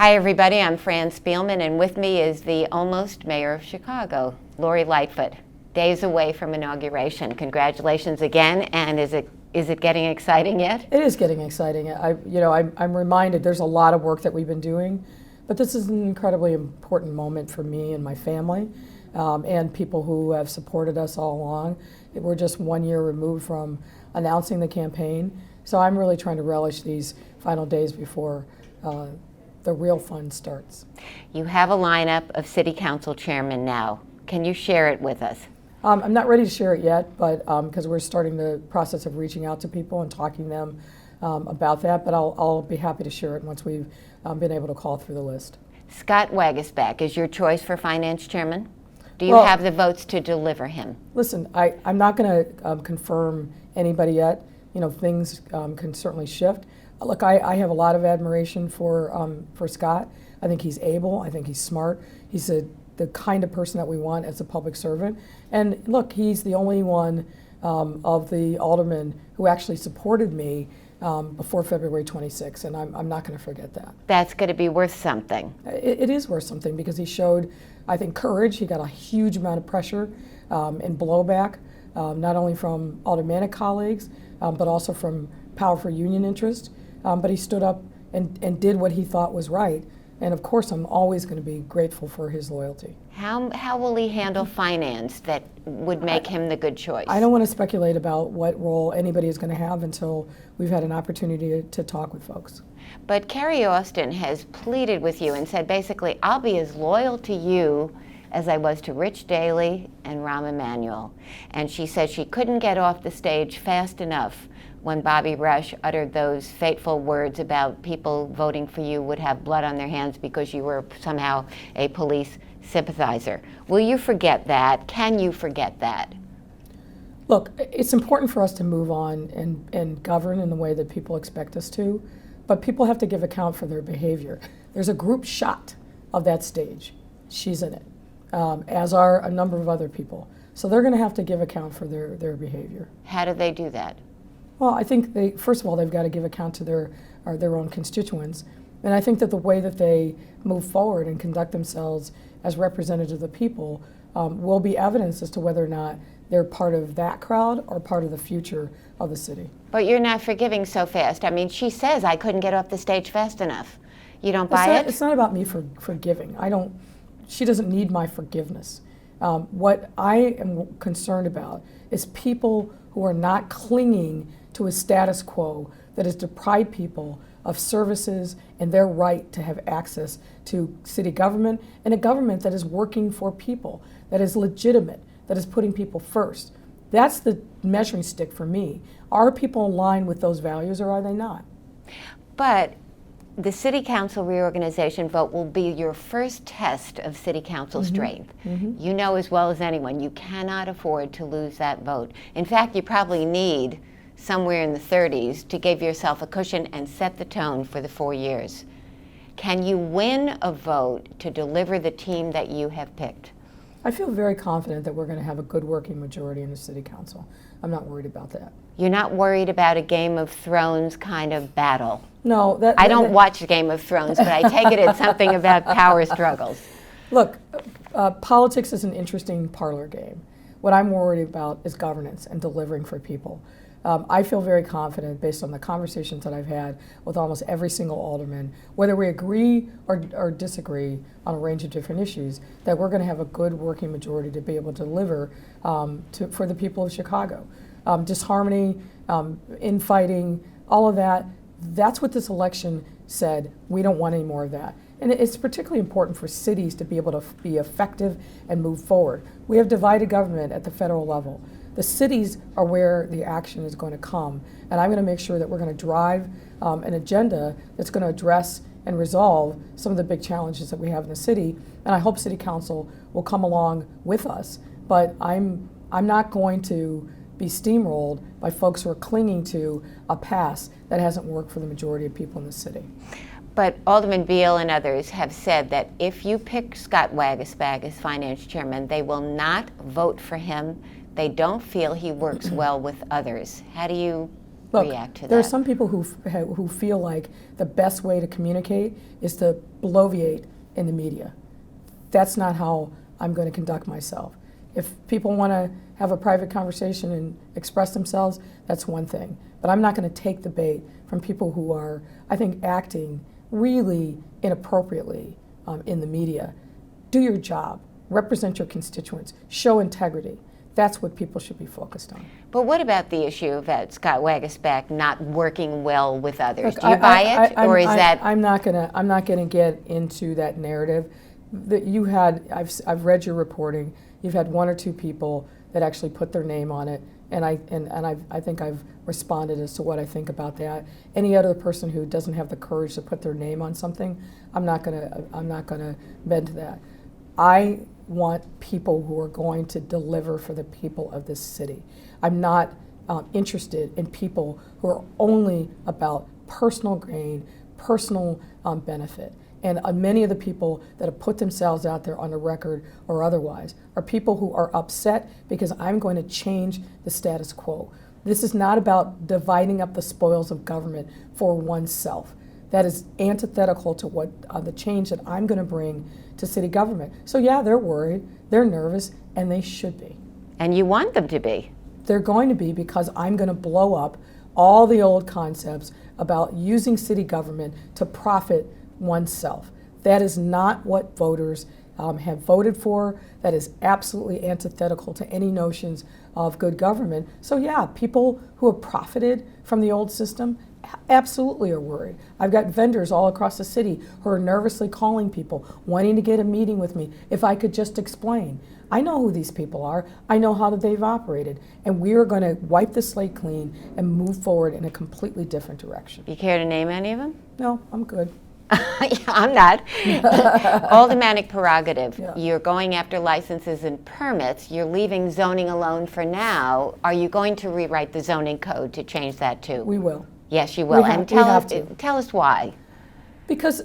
Hi everybody, I'm Fran Spielman, and with me is the almost mayor of Chicago, Lori Lightfoot. Days away from inauguration. Congratulations again, and is it getting exciting yet? It is getting exciting. I'm reminded there's a lot of work that we've been doing, but this is an incredibly important moment for me and my family, and people who have supported us all along. We're just 1 year removed from announcing the campaign, so I'm really trying to relish these final days before the real fun starts. You have a lineup of city council chairmen now. Can you share it with us? I'm not ready to share it yet, but because we're starting the process of reaching out to people and talking to them about that, but I'll be happy to share it once we've been able to call through the list. Scott Waguespack is your choice for finance chairman? Do you have the votes to deliver him? Listen, I'm not going to confirm anybody yet. Things can certainly shift. Look, I have a lot of admiration for Scott. I think he's able. I think he's smart. He's the kind of person that we want as a public servant. And look, he's the only one of the aldermen who actually supported me before February 26th, and I'm not going to forget that. That's going to be worth something. It is worth something because he showed, I think, courage. He got a huge amount of pressure and blowback, not only from aldermanic colleagues, but also from powerful union interest. But he stood up and did what he thought was right. And of course, I'm always going to be grateful for his loyalty. How will he handle finance that would make him the good choice? I don't want to speculate about what role anybody is going to have until we've had an opportunity to talk with folks. But Carrie Austin has pleaded with you and said, basically, I'll be as loyal to you as I was to Rich Daley and Rahm Emanuel. And she said she couldn't get off the stage fast enough when Bobby Rush uttered those fateful words about people voting for you would have blood on their hands because you were somehow a police sympathizer. Will you forget that? Can you forget that? Look, it's important for us to move on and govern in the way that people expect us to, but people have to give account for their behavior. There's a group shot of that stage. She's in it, as are a number of other people. So they're going to have to give account for their behavior. How do they do that? Well, I think first of all, they've got to give account to their own constituents. And I think that the way that they move forward and conduct themselves as representatives of the people will be evidence as to whether or not they're part of that crowd or part of the future of the city. But you're not forgiving so fast. I mean, she says I couldn't get off the stage fast enough. You don't buy it? It's not about me forgiving. She doesn't need my forgiveness. What I am concerned about is people who are not clinging to a status quo that has deprived people of services and their right to have access to city government and a government that is working for people, that is legitimate, that is putting people first. That's the measuring stick for me. Are people in line with those values or are they not? But the city council reorganization vote will be your first test of city council strength. You know as well as anyone, you cannot afford to lose that vote. In fact, you probably need somewhere in the 30s to give yourself a cushion and set the tone for the 4 years. Can you win a vote to deliver the team that you have picked? I feel very confident that we're going to have a good working majority in the city council. I'm not worried about that. You're not worried about a Game of Thrones kind of battle? No. I don't watch Game of Thrones, but I take it it's something about power struggles. Look, politics is an interesting parlor game. What I'm worried about is governance and delivering for people. I feel very confident based on the conversations that I've had with almost every single alderman, whether we agree or disagree on a range of different issues, that we're going to have a good working majority to be able to deliver for the people of Chicago. Disharmony, infighting, all of that, that's what this election said. We don't want any more of that. And it's particularly important for cities to be able to be effective and move forward. We have divided government at the federal level. The cities are where the action is going to come, and I'm going to make sure that we're going to drive an agenda that's going to address and resolve some of the big challenges that we have in the city, and I hope City Council will come along with us, but I'm not going to be steamrolled by folks who are clinging to a past that hasn't worked for the majority of people in the city. But Alderman Beal and others have said that if you pick Scott Waguespack as finance chairman, they will not vote for him. They don't feel he works well with others. How do you react to that? There are some people who feel like the best way to communicate is to bloviate in the media. That's not how I'm going to conduct myself. If people want to have a private conversation and express themselves, that's one thing. But I'm not going to take the bait from people who are, I think, acting really inappropriately in the media. Do your job, represent your constituents, show integrity. That's what people should be focused on. But what about the issue of Scott Waguespack not working well with others? Do you buy it, or is that? I'm not gonna get into that narrative. That you had, I've read your reporting. You've had one or two people that actually put their name on it, and I think I've responded as to what I think about that. Any other person who doesn't have the courage to put their name on something, I'm not gonna bend to that. I want people who are going to deliver for the people of this city. I'm not interested in people who are only about personal gain, personal benefit. And many of the people that have put themselves out there on the record or otherwise are people who are upset because I'm going to change the status quo. This is not about dividing up the spoils of government for oneself. That is antithetical to what the change that I'm going to bring to city government. So yeah, they're worried, they're nervous, and they should be. And you want them to be. They're going to be, because I'm going to blow up all the old concepts about using city government to profit oneself. That is not what voters have voted for. That is absolutely antithetical to any notions of good government. So yeah, people who have profited from the old system absolutely are worried. I've got vendors all across the city who are nervously calling people, wanting to get a meeting with me if I could just explain. I know who these people are. I know how they've operated. And we are going to wipe the slate clean and move forward in a completely different direction. You care to name any of them? No, I'm good. Yeah, I'm not. Aldermanic prerogative. Yeah. You're going after licenses and permits. You're leaving zoning alone for now. Are you going to rewrite the zoning code to change that too? We will. Yes, you will. And tell us why. Because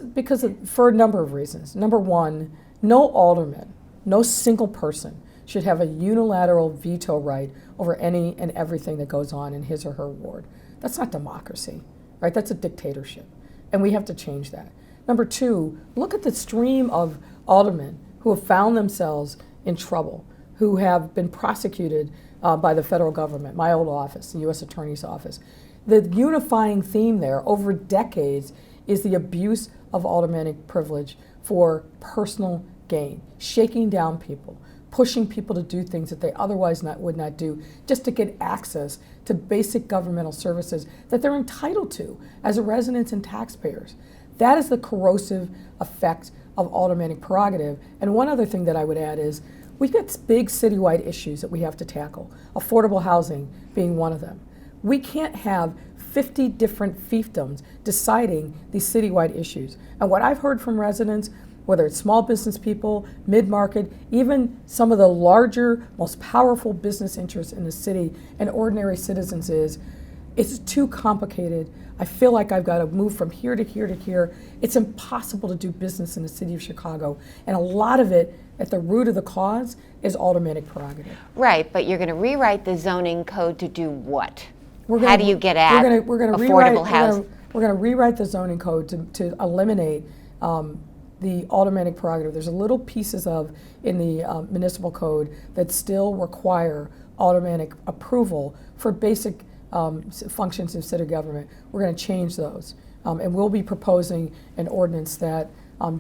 for a number of reasons. Number one, no alderman, no single person should have a unilateral veto right over any and everything that goes on in his or her ward. That's not democracy, right? That's a dictatorship. And we have to change that. Number two, look at the stream of aldermen who have found themselves in trouble, who have been prosecuted by the federal government, my old office, the U.S. Attorney's Office. The unifying theme there over decades is the abuse of aldermanic privilege for personal gain, shaking down people, pushing people to do things that they otherwise would not do just to get access to basic governmental services that they're entitled to as residents and taxpayers. That is the corrosive effect of aldermanic prerogative. And one other thing that I would add is we've got big citywide issues that we have to tackle, affordable housing being one of them. We can't have 50 different fiefdoms deciding these citywide issues. And what I've heard from residents, whether it's small business people, mid-market, even some of the larger, most powerful business interests in the city and ordinary citizens is, it's too complicated. I feel like I've got to move from here to here to here. It's impossible to do business in the city of Chicago. And a lot of it, at the root of the cause, is aldermanic prerogative. Right, but you're going to rewrite the zoning code to do what? How do you get at affordable housing? We're going to rewrite the zoning code to eliminate the aldermanic prerogative. There's a little pieces in the municipal code that still require aldermanic approval for basic functions of city government. We're going to change those. And we'll be proposing an ordinance that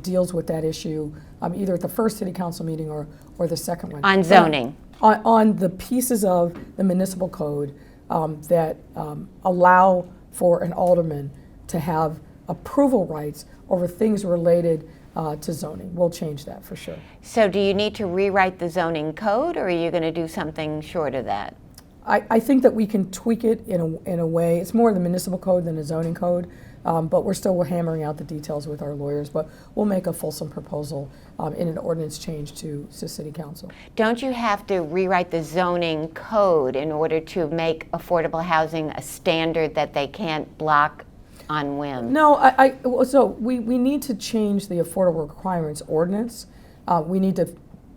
deals with that issue either at the first city council meeting or the second one. On zoning? On the pieces of the municipal code that allow for an alderman to have approval rights over things related to zoning. We'll change that for sure. So do you need to rewrite the zoning code, or are you going to do something short of that? I think that we can tweak it in a way. It's more the municipal code than the zoning code, but we're hammering out the details with our lawyers. But we'll make a fulsome proposal in an ordinance change to city council. Don't you have to rewrite the zoning code in order to make affordable housing a standard that they can't block on whim? No, so we need to change the affordable requirements ordinance. We need to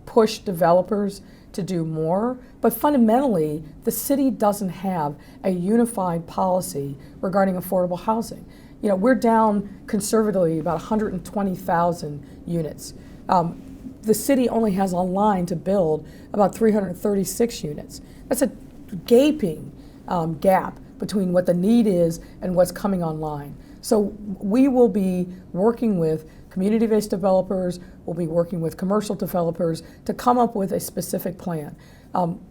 push developers to do more, but fundamentally, the city doesn't have a unified policy regarding affordable housing. You know, we're down conservatively about 120,000 units. The city only has online to build about 336 units. That's a gaping gap between what the need is and what's coming online. So we will be working with community-based developers, we'll be working with commercial developers to come up with a specific plan.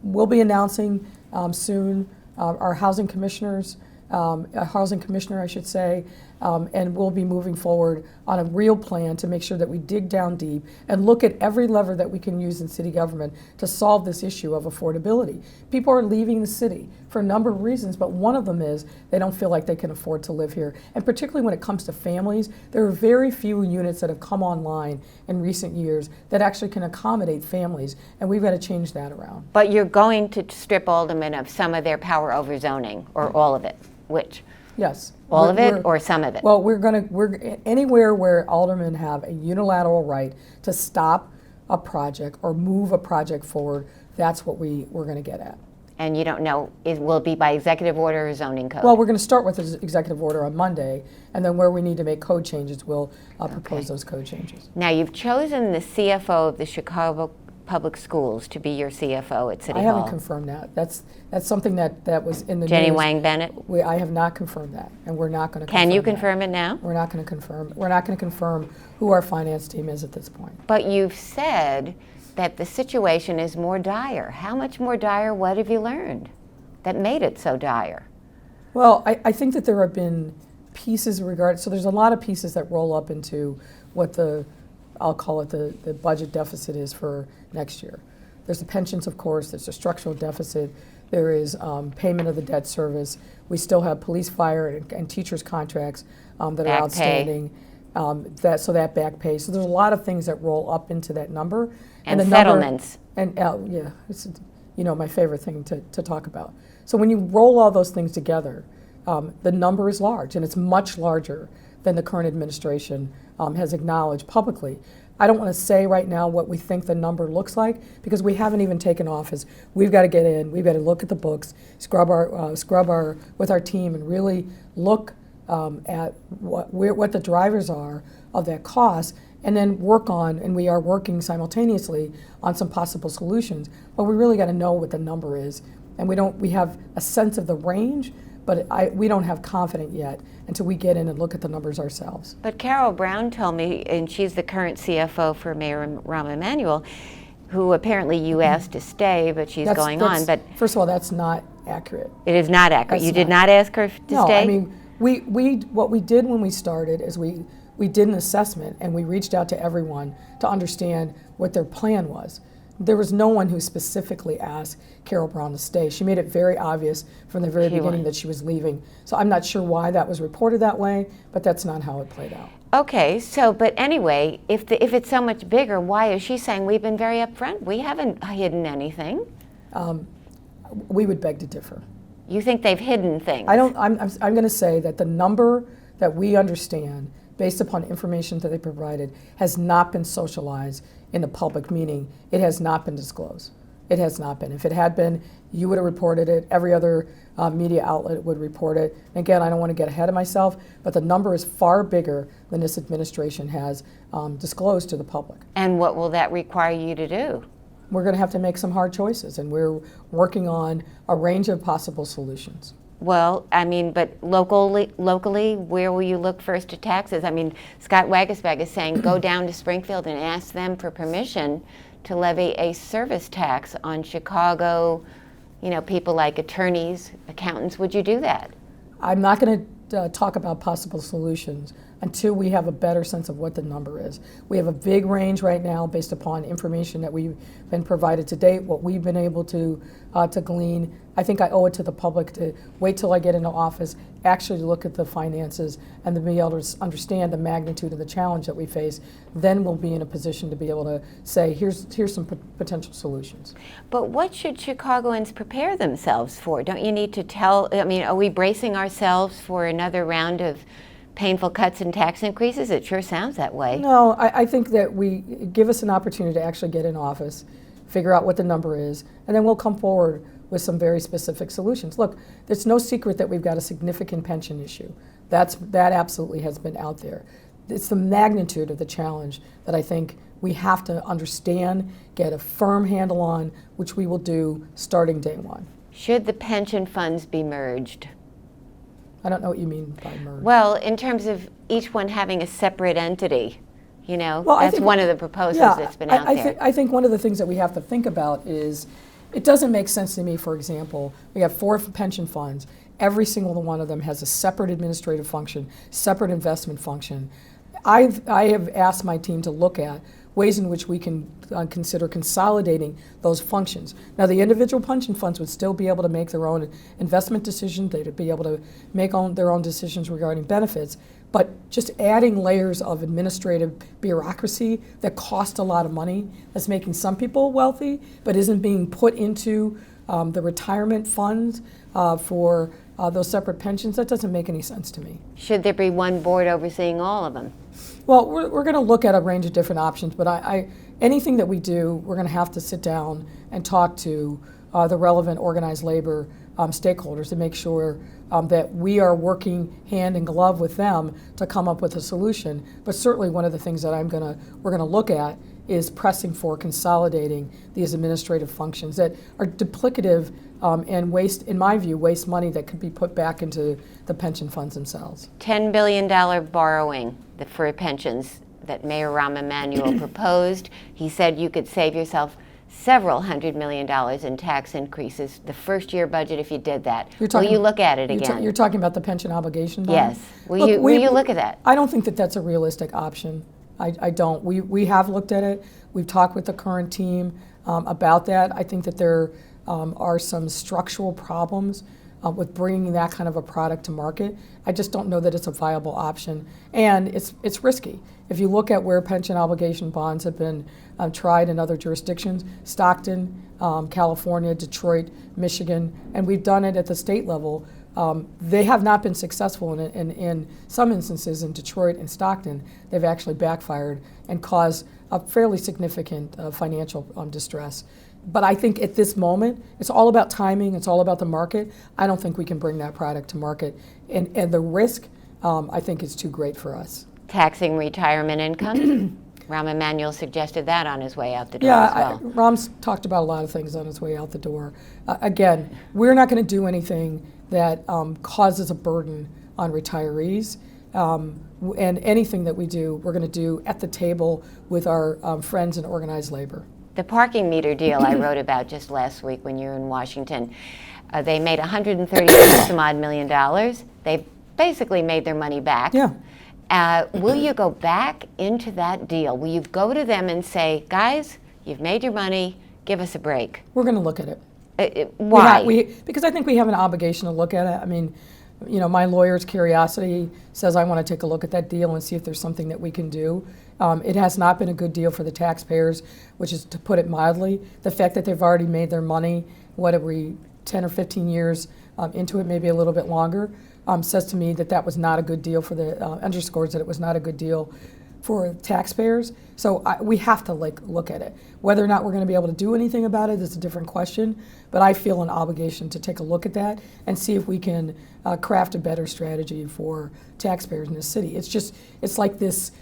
We'll be announcing soon our housing commissioners, a housing commissioner, I should say, and we'll be moving forward on a real plan to make sure that we dig down deep and look at every lever that we can use in city government to solve this issue of affordability. People are leaving the city for a number of reasons, but one of them is they don't feel like they can afford to live here. And particularly when it comes to families, there are very few units that have come online in recent years that actually can accommodate families, and we've got to change that around. But you're going to strip Alderman of some of their power over zoning, or all of it? Which? Yes. All of it or some of it? Well, we're anywhere where aldermen have a unilateral right to stop a project or move a project forward, that's what we're going to get at. And you don't know, will it be by executive order or zoning code? Well, we're going to start with the executive order on Monday, and then where we need to make code changes, we'll propose those code changes. Now, you've chosen the CFO of the Chicago Public Schools to be your CFO at City Hall. I haven't confirmed that. That's something that was in the Jenny news. Wang Bennett? I have not confirmed that, and we're not going to Can you confirm it now? We're not going to confirm. We're not going to confirm who our finance team is at this point. But you've said that the situation is more dire. How much more dire? What have you learned that made it so dire? Well, I think that there have been pieces so there's a lot of pieces that roll up into what I'll call it the budget deficit is for next year. There's the pensions, of course, there's a structural deficit, there is payment of the debt service, we still have police, fire, and teachers' contracts that are outstanding, so that back pay. So there's a lot of things that roll up into that number. And the settlements. Yeah, it's my favorite thing to talk about. So when you roll all those things together, the number is large, and it's much larger than the current administration has acknowledged publicly. I don't want to say right now what we think the number looks like because we haven't even taken office. We've got to get in. We've got to look at the books, scrub with our team, and really look at what the drivers are of that cost, and then work on. And we are working simultaneously on some possible solutions. But we really got to know what the number is, and we have a sense of the range, but we don't have confidence yet until we get in and look at the numbers ourselves. But Carol Brown told me, and she's the current CFO for Mayor Rahm Emanuel, who apparently you asked to stay, but she's going on. But first of all, that's not accurate. It is not accurate. You did not ask her to stay? No, I mean, what we did when we started is we did an assessment and we reached out to everyone to understand what their plan was. There was no one who specifically asked Carol Brown to stay. She made it very obvious from the very beginning that she was leaving. So I'm not sure why that was reported that way, but that's not how it played out. Okay, so, but anyway, if it's so much bigger, why is she saying we've been very upfront? We haven't hidden anything. We would beg to differ. You think they've hidden things? I'm going to say that the number that we understand, based upon information that they provided, has not been socialized in the public, meaning it has not been disclosed. It has not been. If it had been, you would have reported it. Every other media outlet would report it. And again, I don't want to get ahead of myself, but the number is far bigger than this administration has disclosed to the public. And what will that require you to do? We're going to have to make some hard choices, and we're working on a range of possible solutions. Well, I mean, but locally, where will you look first at taxes? I mean, Scott Wagesbag is saying go down to Springfield and ask them for permission to levy a service tax on Chicago, people like attorneys, accountants. Would you do that? I'm not going to talk about possible solutions until we have a better sense of what the number is. We have a big range right now based upon information that we've been provided to date, what we've been able to glean. I think I owe it to the public to wait till I get into office, actually look at the finances, and to be able to understand the magnitude of the challenge that we face. Then we'll be in a position to be able to say, here's some potential solutions. But what should Chicagoans prepare themselves for? Don't you need to are we bracing ourselves for another round of painful cuts and tax increases? It sure sounds that way. No, I think that we give us an opportunity to actually get in office. figure out what the number is, and then we'll come forward with some very specific solutions. Look, it's no secret that we've got a significant pension issue. That absolutely has been out there. It's the magnitude of the challenge that I think we have to understand, get a firm handle on, which we will do starting day one. Should the pension funds be merged? I don't know what you mean by merge. Well, in terms of each one having a separate entity, you know, well, that's one of the proposals that's been out there. I think one of the things that we have to think about is, it doesn't make sense to me, for example, we have 4 pension funds. Every single one of them has a separate administrative function, separate investment function. I have asked my team to look at ways in which we can consider consolidating those functions. Now, the individual pension funds would still be able to make their own investment decisions. They'd be able to make their own decisions regarding benefits. But just adding layers of administrative bureaucracy that cost a lot of money, that's making some people wealthy, but isn't being put into the retirement funds for those separate pensions, that doesn't make any sense to me. Should there be one board overseeing all of them? Well, we're going to look at a range of different options, but anything that we do, we're going to have to sit down and talk to the relevant organized labor stakeholders to make sure that we are working hand in glove with them to come up with a solution. But certainly one of the things that we're going to look at is pressing for consolidating these administrative functions that are duplicative and waste, in my view, waste money that could be put back into the pension funds themselves. $10 billion borrowing for pensions that Mayor Rahm Emanuel proposed. He said you could save yourself several $100 million in tax increases the first year budget if you did that. Will you look at it again? You're talking about the pension obligation bond? Yes. Will you look at that? I don't think that that's a realistic option. I don't. We have looked at it. We've talked with the current team about that. I think that there are some structural problems with bringing that kind of a product to market. I just don't know that it's a viable option, and it's risky. If you look at where pension obligation bonds have been tried in other jurisdictions, Stockton, California, Detroit, Michigan, and we've done it at the state level, they have not been successful in some instances in Detroit and Stockton. They've actually backfired and caused a fairly significant financial distress. But I think at this moment, it's all about timing, it's all about the market. I don't think we can bring that product to market. And the risk, I think, is too great for us. Taxing retirement income? Rahm Emanuel suggested that on his way out the door as well. Rahm's talked about a lot of things on his way out the door. Again, we're not going to do anything that causes a burden on retirees. And anything that we do, we're going to do at the table with our friends in organized labor. The parking meter deal I wrote about just last week when you were in Washington, they made $136 million. They basically made their money back. Yeah. Will you go back into that deal? Will you go to them and say, guys, you've made your money, give us a break? We're going to look at it. Why? Because I think we have an obligation to look at it. I mean, you know, my lawyer's curiosity says I want to take a look at that deal and see if there's something that we can do. It has not been a good deal for the taxpayers, which is, to put it mildly. The fact that they've already made their money, whatever, 10 or 15 years into it, maybe a little bit longer, says to me that that was not a good deal for the, underscores that it was not a good deal for taxpayers. So we have to look at it. Whether or not we're going to be able to do anything about it is a different question, but I feel an obligation to take a look at that and see if we can craft a better strategy for taxpayers in this city. It's like this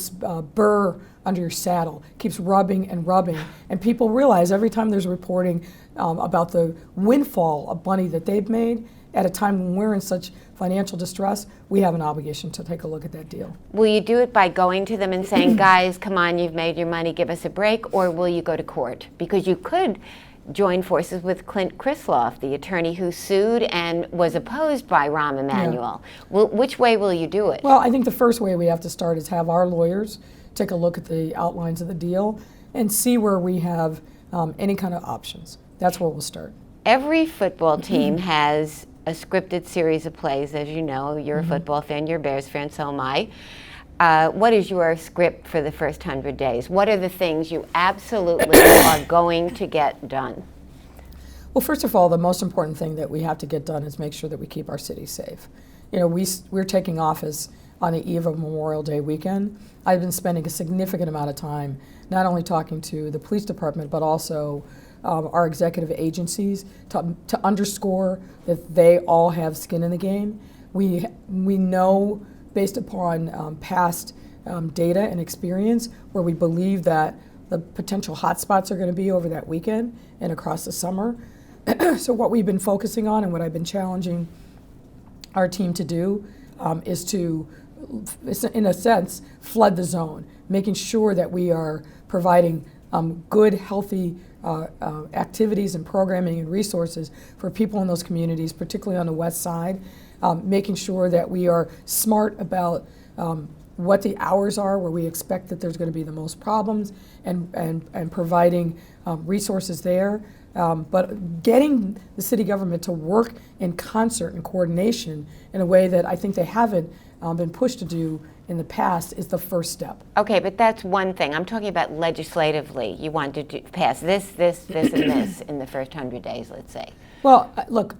burr under your saddle keeps rubbing and rubbing, and people realize every time there's reporting about the windfall of money that they've made at a time when we're in such financial distress, we have an obligation to take a look at that deal. Will you do it by going to them and saying, guys, come on, you've made your money, give us a break, or will you go to court? Because you could join forces with Clint Krisloff, the attorney who sued and was opposed by Rahm Emanuel. Yeah. Which way will you do it? Well, I think the first way we have to start is have our lawyers take a look at the outlines of the deal and see where we have any kind of options. That's where we'll start. Every football team has a scripted series of plays, as you know. You're a football fan, you're a Bears fan, so am I. What is your script for the first 100 days? What are the things you absolutely are going to get done? Well, first of all, the most important thing that we have to get done is make sure that we keep our city safe. You know, we're taking office on the eve of Memorial Day weekend. I've been spending a significant amount of time not only talking to the police department, but also our executive agencies to underscore that they all have skin in the game. We know, based upon past data and experience, where we believe that the potential hotspots are going to be over that weekend and across the summer. So what we've been focusing on and what I've been challenging our team to do is to, in a sense, flood the zone, making sure that we are providing good, healthy activities and programming and resources for people in those communities, particularly on the west side, making sure that we are smart about what the hours are where we expect that there's going to be the most problems, and providing resources there. But getting the city government to work in concert and coordination in a way that I think they haven't been pushed to do in the past is the first step. Okay, but that's one thing. I'm talking about legislatively. You want to pass this, and this in the first 100 days, let's say. Well, look,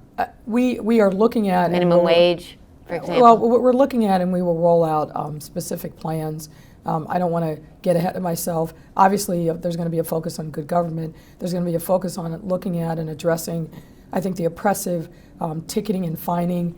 we are looking at minimum wage, for example. Well, what we're looking at, and we will roll out specific plans. I don't want to get ahead of myself. Obviously, there's going to be a focus on good government. There's going to be a focus on looking at and addressing, I think, the oppressive ticketing and fining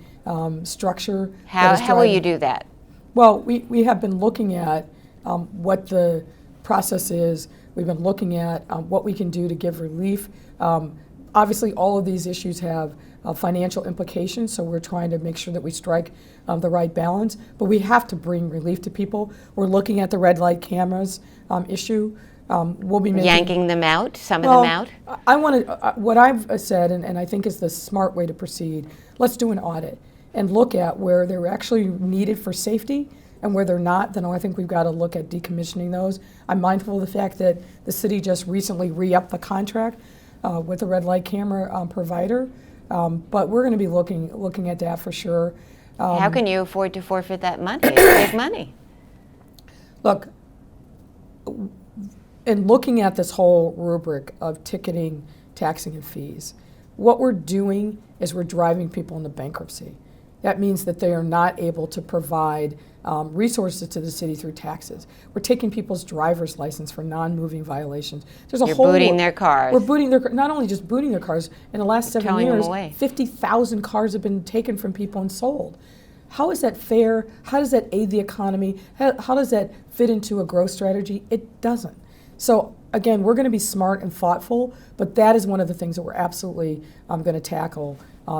structure. How will you do that? Well, we have been looking at what the process is. We've been looking at what we can do to give relief. Obviously, all of these issues have financial implications, so we're trying to make sure that we strike the right balance. But we have to bring relief to people. We're looking at the red light cameras issue. We'll be yanking them out, some of them out? I want to, what I've said, and I think is the smart way to proceed, let's do an audit and look at where they're actually needed for safety, and where they're not, then I think we've got to look at decommissioning those. I'm mindful of the fact that the city just recently re-upped the contract with the red light camera provider, but we're going to be looking at that for sure. How can you afford to forfeit that money? It's big money. Look, in looking at this whole rubric of ticketing, taxing, and fees, what we're doing is we're driving people into bankruptcy. That means that they are not able to provide resources to the city through taxes. We're taking people's driver's license for non-moving violations. You're booting their cars. We're booting not only just booting their cars, in the last 7 years, 50,000 cars have been taken from people and sold. How is that fair? How does that aid the economy? How does that fit into a growth strategy? It doesn't. So again, we're going to be smart and thoughtful, but that is one of the things that we're absolutely going to tackle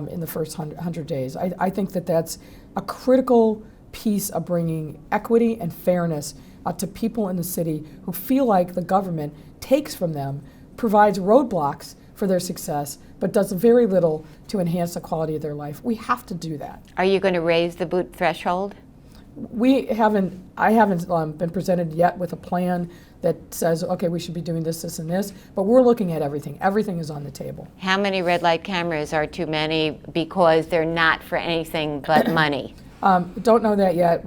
in the first 100 days. I think that that's a critical piece of bringing equity and fairness to people in the city who feel like the government takes from them, provides roadblocks for their success, but does very little to enhance the quality of their life. We have to do that. Are you going to raise the boot threshold? I haven't been presented yet with a plan that says, okay, we should be doing this, this, and this, but we're looking at everything. Everything is on the table. How many red light cameras are too many because they're not for anything but money? Don't know that yet.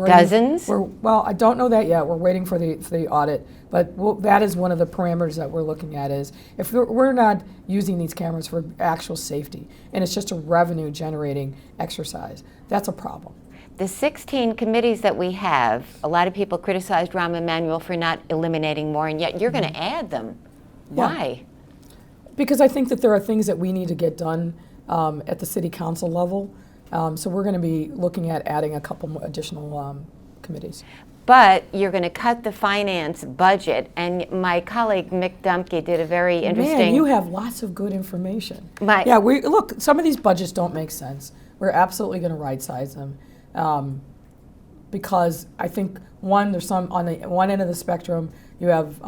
Dozens? Well, I don't know that yet. We're waiting for the audit, but that is one of the parameters that we're looking at, is if we're not using these cameras for actual safety, and it's just a revenue generating exercise, that's a problem. The 16 committees that we have, a lot of people criticized Rahm Emanuel for not eliminating more, and yet you're going to add them. Why? Because I think that there are things that we need to get done at the city council level. So we're going to be looking at adding a couple more additional committees. But you're going to cut the finance budget, and my colleague Mick Dumke did a very interesting... Man, you have lots of good information. Look, some of these budgets don't make sense. We're absolutely going to right-size them. Because I think, there's some on the one end of the spectrum, you have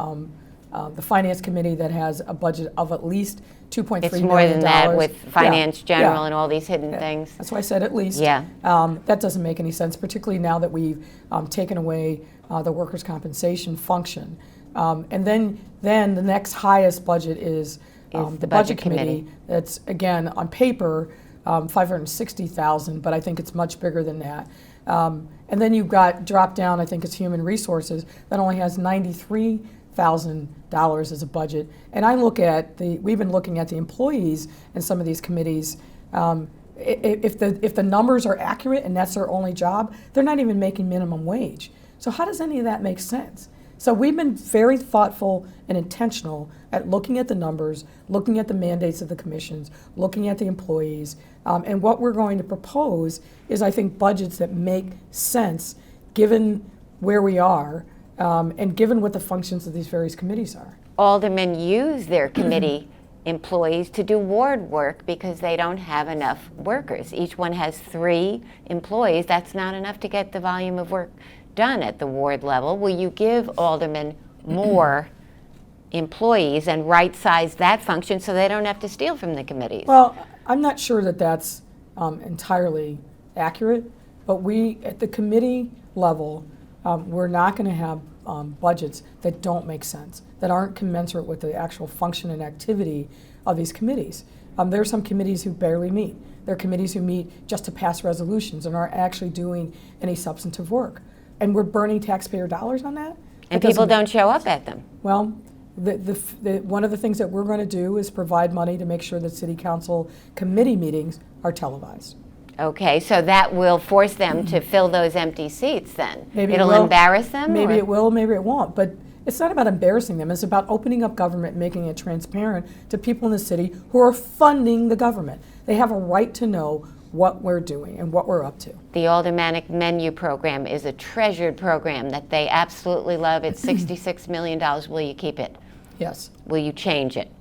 the finance committee that has a budget of at least $2.3 million. It's more than that with finance general and all these hidden things. That's why I said at least. Yeah. That doesn't make any sense, particularly now that we've taken away the workers' compensation function. And then the next highest budget is the budget committee. That's, again, on paper, $560,000, but I think it's much bigger than that. And then you've got dropped down, I think it's human resources, that only has $93,000 as a budget. And we've been looking at the employees in some of these committees, if the numbers are accurate and that's their only job, they're not even making minimum wage. So how does any of that make sense? So we've been very thoughtful and intentional at looking at the numbers, looking at the mandates of the commissions, looking at the employees, and what we're going to propose is, I think, budgets that make sense given where we are and given what the functions of these various committees are. Aldermen use their committee employees to do ward work because they don't have enough workers. Each one has 3 employees. That's not enough to get the volume of work done at the ward level. Will you give aldermen more employees and right-size that function so they don't have to steal from the committees? Well, I'm not sure that that's entirely accurate, but we, at the committee level, we're not going to have budgets that don't make sense, that aren't commensurate with the actual function and activity of these committees. There are some committees who barely meet. There are committees who meet just to pass resolutions and aren't actually doing any substantive work. And we're burning taxpayer dollars on that? And people don't show up at them. Well, one of the things that we're going to do is provide money to make sure that city council committee meetings are televised. Okay, so that will force them to fill those empty seats then. Maybe it'll embarrass them? Maybe it will, maybe it won't. But it's not about embarrassing them. It's about opening up government and making it transparent to people in the city who are funding the government. They have a right to know what we're doing and what we're up to. The Aldermanic Menu Program is a treasured program that they absolutely love. It's $66 million. Will you keep it? Yes. Will you change it?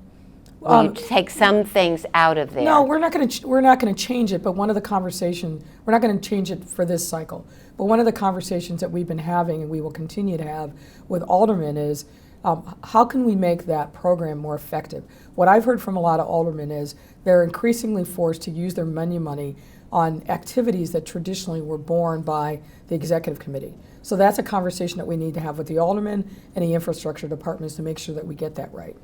Will you take some things out of there? No, we're not going to change it. But one of the conversations, we're not going to change it for this cycle. But one of the conversations that we've been having and we will continue to have with aldermen is how can we make that program more effective? What I've heard from a lot of aldermen is they're increasingly forced to use their menu money on activities that traditionally were borne by the executive committee. So that's a conversation that we need to have with the aldermen and the infrastructure departments to make sure that we get that right.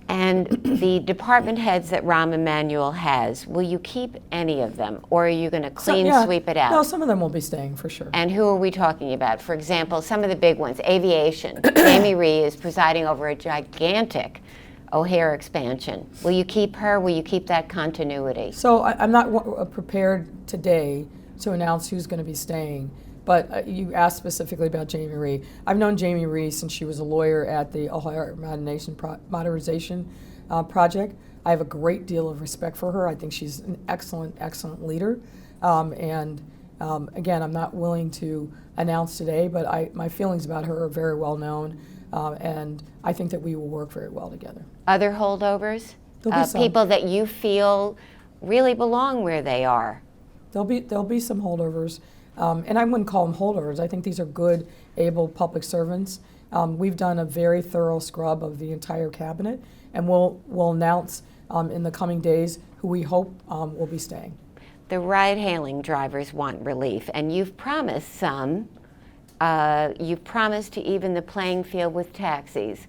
And the department heads that Rahm Emanuel has, will you keep any of them, or are you going to sweep it out? No, some of them will be staying for sure. And who are we talking about? For example, some of the big ones, aviation. Jamie Rhee is presiding over a gigantic O'Hare expansion. Will you keep her? Will you keep that continuity? So I'm not prepared today to announce who's going to be staying. But you asked specifically about Jamie Rhee. I've known Jamie Rhee since she was a lawyer at the O'Hare Modernization Project. I have a great deal of respect for her. I think she's an excellent, excellent leader. Again, I'm not willing to announce today, but my feelings about her are very well known, and I think that we will work very well together. Other holdovers? There'll be some. People that you feel really belong where they are? There'll be some holdovers. And I wouldn't call them holdovers. I think these are good, able public servants. We've done a very thorough scrub of the entire cabinet, and we'll announce in the coming days who we hope will be staying. The ride-hailing drivers want relief, and you've promised some. You've promised to even the playing field with taxis.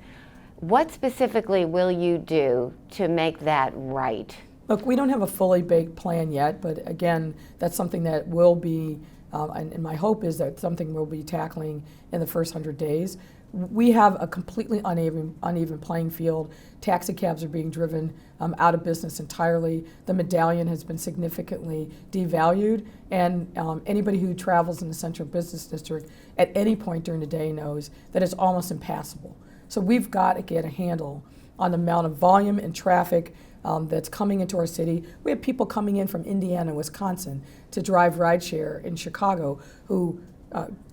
What specifically will you do to make that right? Look, we don't have a fully baked plan yet, but again, that's something that will be and my hope is that something we'll be tackling in the first 100 days. We have a completely uneven playing field. Taxi cabs are being driven out of business entirely. The medallion has been significantly devalued, and anybody who travels in the central business district at any point during the day knows that it's almost impassable. So we've got to get a handle on the amount of volume and traffic that's coming into our city. We have people coming in from Indiana, Wisconsin to drive rideshare in Chicago who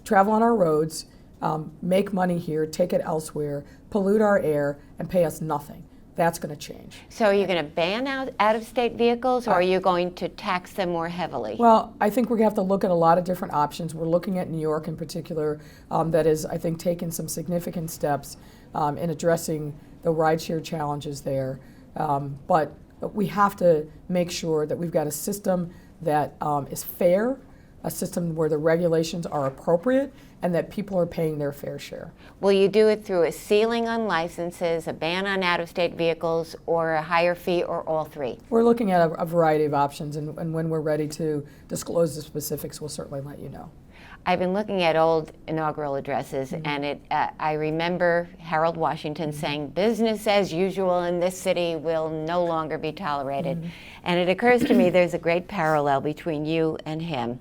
travel on our roads, make money here, take it elsewhere, pollute our air, and pay us nothing. That's going to change. So are you going to ban out-of-state vehicles, or are you going to tax them more heavily? Well, I think we're going to have to look at a lot of different options. We're looking at New York in particular that is, I think, taking some significant steps in addressing the rideshare challenges there. But we have to make sure that we've got a system that is fair, a system where the regulations are appropriate, and that people are paying their fair share. Will you do it through a ceiling on licenses, a ban on out-of-state vehicles, or a higher fee, or all three? We're looking at a variety of options, and when we're ready to disclose the specifics, we'll certainly let you know. I've been looking at old inaugural addresses, and I remember Harold Washington saying, "Business as usual in this city will no longer be tolerated." And it occurs to me there's a great parallel between you and him.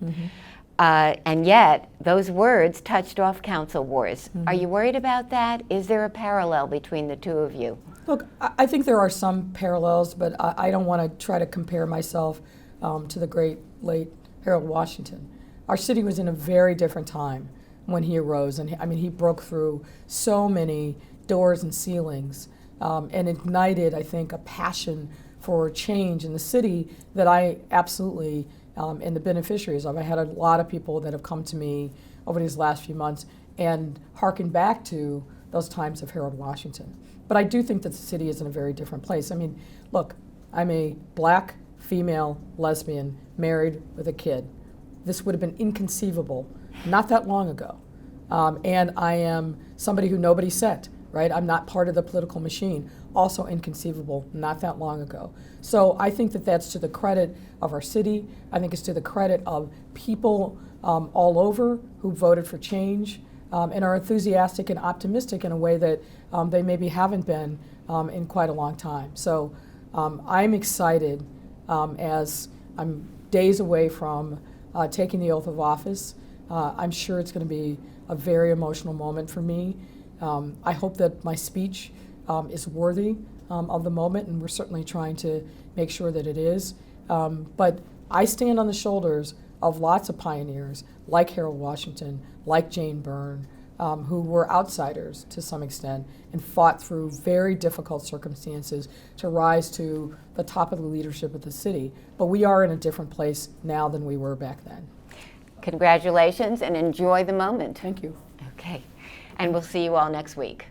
And yet, those words touched off council wars. Are you worried about that? Is there a parallel between the two of you? Look, I think there are some parallels, but I don't want to try to compare myself to the great late Harold Washington. Our city was in a very different time when he arose, and I mean, he broke through so many doors and ceilings and ignited, I think, a passion for change in the city that I absolutely am the beneficiaries of. I had a lot of people that have come to me over these last few months and harkened back to those times of Harold Washington. But I do think that the city is in a very different place. I mean, look, I'm a black, female, lesbian, married with a kid. This would have been inconceivable not that long ago. And I am somebody who nobody set, right? I'm not part of the political machine. Also inconceivable not that long ago. So I think that that's to the credit of our city. I think it's to the credit of people all over who voted for change and are enthusiastic and optimistic in a way that they maybe haven't been in quite a long time. So I'm excited as I'm days away from taking the oath of office. I'm sure it's going to be a very emotional moment for me. I hope that my speech is worthy of the moment, and we're certainly trying to make sure that it is. But I stand on the shoulders of lots of pioneers like Harold Washington, like Jane Byrne, who were outsiders to some extent and fought through very difficult circumstances to rise to the top of the leadership of the city. But we are in a different place now than we were back then. Congratulations and enjoy the moment. Thank you. Okay. And we'll see you all next week.